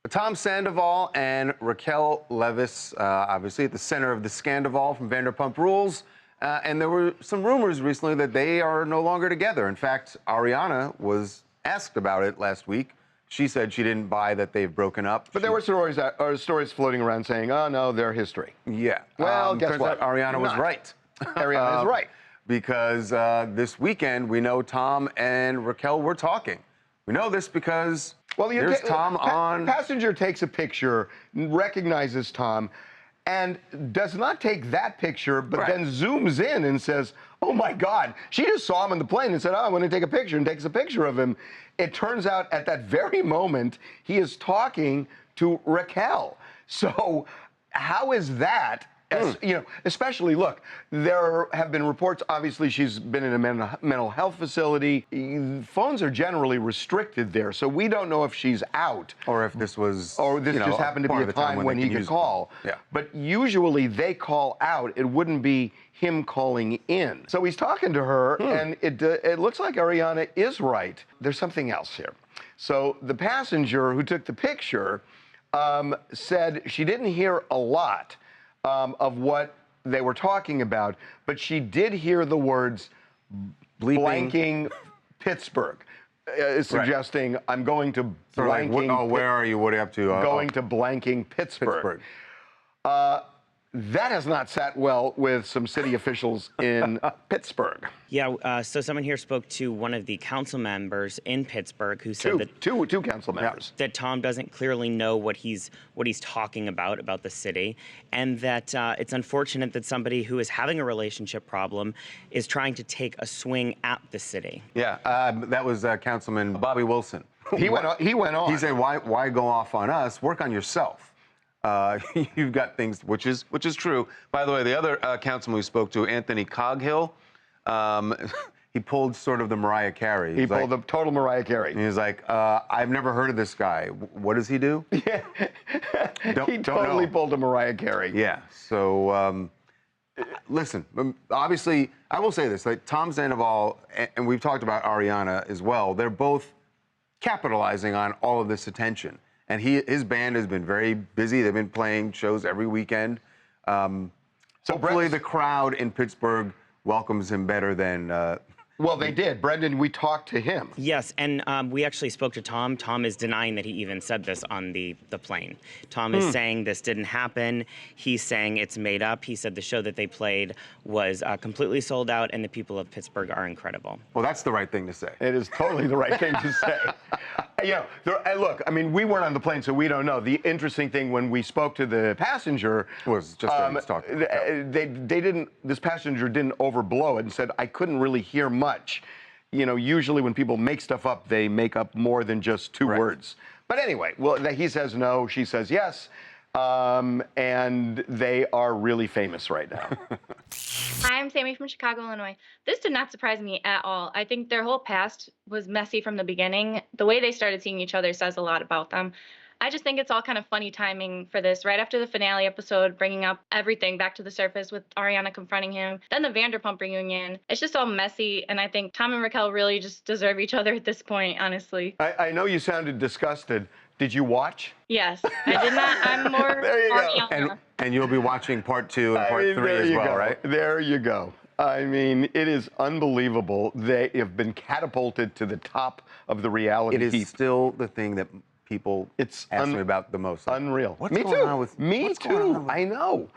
Tom Sandoval and Raquel Leviss, obviously at the center of the Scandoval from Vanderpump Rules. And there were some rumors recently that they are no longer together. In fact, Ariana was asked about it last week. She said she didn't buy that they've broken up. But there were stories floating around saying, oh, no, they're history. Yeah. Well, guess turns what? out Ariana was right. Ariana is right. Because this weekend, we know Tom and Raquel were talking. We know this because here's Tom on... Passenger takes a picture, recognizes Tom, and does not take that picture, but then zooms in and says, oh, my God. She just saw him on the plane and said, oh, I'm going to take a picture, and takes a picture of him. It turns out at that very moment, he is talking to Raquel. So how is that? You know, especially, look, there have been reports, obviously she's been in a mental health facility. Phones are generally restricted there, so we don't know if she's out. Or if this was, or this just happened to be a time when he could call. Yeah. But usually they call out. It wouldn't be him calling in. So he's talking to her, and it looks like Ariana is right. There's something else here. So the passenger who took the picture said she didn't hear a lot of what they were talking about, but she did hear the words blanking Pittsburgh, suggesting I'm going to blanking. Where are you? What are you up to? Going to blanking Pittsburgh. That has not sat well with some city officials in Pittsburgh. Yeah, so someone here spoke to one of the council members in Pittsburgh who said that two council members that Tom doesn't clearly know what he's talking about the city, and that it's unfortunate that somebody who is having a relationship problem is trying to take a swing at the city. Yeah, that was Councilman Bobby Wilson. He went on. He said, "Why go off on us? Work on yourself." You've got things, which is true. By the way, the other councilman we spoke to, Anthony Coghill, he pulled sort of the Mariah Carey. He pulled the total Mariah Carey. He was like, I've never heard of this guy. What does he do? Yeah, he totally pulled a Mariah Carey. Yeah. So listen, obviously, I will say this: like Tom Sandoval, and we've talked about Ariana as well. They're both capitalizing on all of this attention. And his band has been very busy. They've been playing shows every weekend. So hopefully the crowd in Pittsburgh welcomes him better than... Well, they did. Brendan, we talked to him. Yes, and we actually spoke to Tom. Tom is denying that he even said this on the plane. Tom is saying this didn't happen. He's saying it's made up. He said the show that they played was completely sold out, and the people of Pittsburgh are incredible. Well, that's the right thing to say. It is totally the right thing to say. You know, look, I mean, we weren't on the plane, so we don't know. The interesting thing when we spoke to the passenger was just talking. This passenger didn't overblow it and said, I couldn't really hear much. You know, usually when people make stuff up, they make up more than just two words. But anyway, well, he says no, she says yes, and they are really famous right now. Hi, I'm Sammy from Chicago, Illinois. This did not surprise me at all. I think their whole past was messy from the beginning. The way they started seeing each other says a lot about them. I just think it's all kind of funny timing for this. Right after the finale episode, bringing up everything back to the surface with Ariana confronting him, then the Vanderpump reunion. It's just all messy, and I think Tom and Raquel really just deserve each other at this point, honestly. I know you sounded disgusted. Did you watch? Yes, I did not. I'm more there you Ariana. And you'll be watching part 2 and part 3 as well, right? There you go. I mean, it is unbelievable. They have been catapulted to the top of the reality heap. It is still the thing that people ask me about the most. Unreal. What's going on with... Me too. I know.